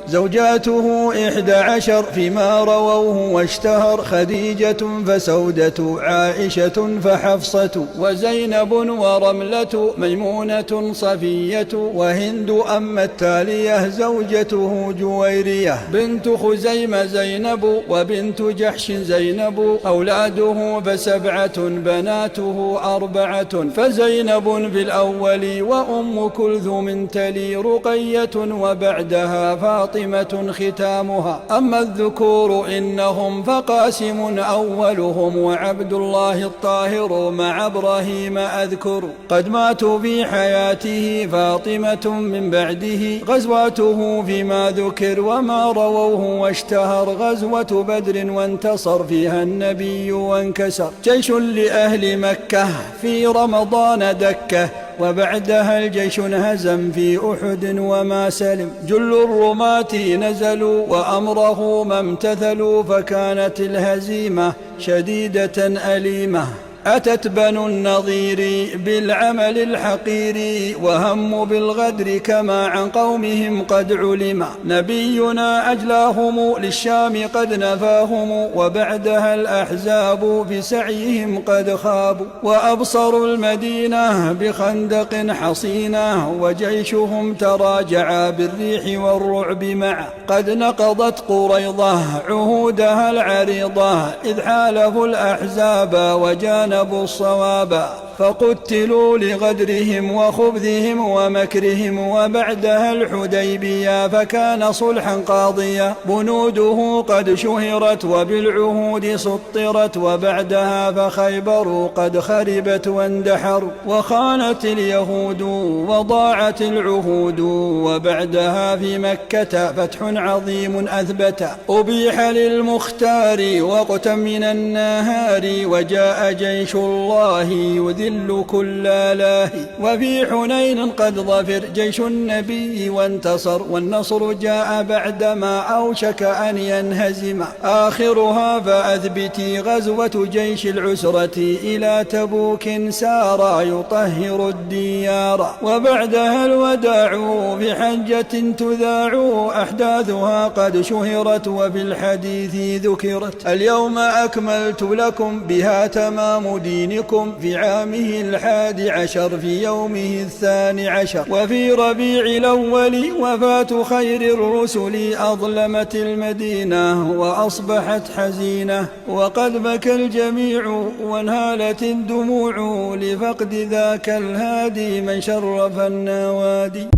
زوجاته 11 فيما رووه واشتهر: خديجة فسودة، عائشة فحفصة، وزينب ورملة، ميمونة، صفية، وهند. أما التالية زوجته جويرية بنت خزيمة زينب، وبنت جحش زينب. أولاده ف7 بناته 4، فزينب في الأول، وأم كلثوم تلي رقية، وبعدها فاطمة ختامها. أما الذكور إنهم فقاسم أولهم، وعبد الله الطاهر مع إبراهيم أذكر. قد ماتوا في حياته فاطمة من بعده، غزواته فيما ذكر وما رووه واشتهر: غزوة بدر وانتصر فيها النبي وانكسر، جيش لأهل مكة في رمضان دكة، وبعدها الجيش انهزم في أحد وما سلم. جل الرماة نزلوا وأمره ما امتثلوا، فكانت الهزيمة شديدة أليمة. أتت بنو النضير بالعمل الحقير، وهم بالغدر كما عن قومهم قد علم. نبينا أجلاهم للشام قد نفاهم، وبعدها الأحزاب بسعيهم قد خابوا. وأبصروا المدينة بخندق حصينة، وجيشهم تراجع بالريح والرعب معه. قد نقضت قريضة عهودها العريضة، إذ حالفوا الأحزاب وجانبوا الصواب، فقتلوا لغدرهم وخبثهم ومكرهم. وبعدها الحديبية فكان صلحا قاضيا، بنوده قد شهرت وبالعهود سطرت. وبعدها فخيبر قد خربت واندحروا، وخانت اليهود وضاعت العهود. وبعدها في مكة فتح عظيم أثبت، أبيح للمختار وقتا من النهار، وجاء جيش الله يذل كل لاهي. وفي حنين قد ظفر جيش النبي وانتصر، والنصر جاء بعدما أوشك أن ينهزم. آخرها فأثبتي غزوة جيش العسرة، إلى تبوك سار يطهر الديار. وبعدها الوداع بحجة تذاع، أحداثها قد شهرت وفي الحديث ذكرت. اليوم أكملت لكم بها تمام دينكم، في عامه 11 في يومه 12. وفي ربيع الأول وفاة خير الرسل، أظلمت المدينة وأصبحت حزينة. وقد بكى الجميع وانهالت الدموع، لفقد ذاك الهادي من شرف النوادي.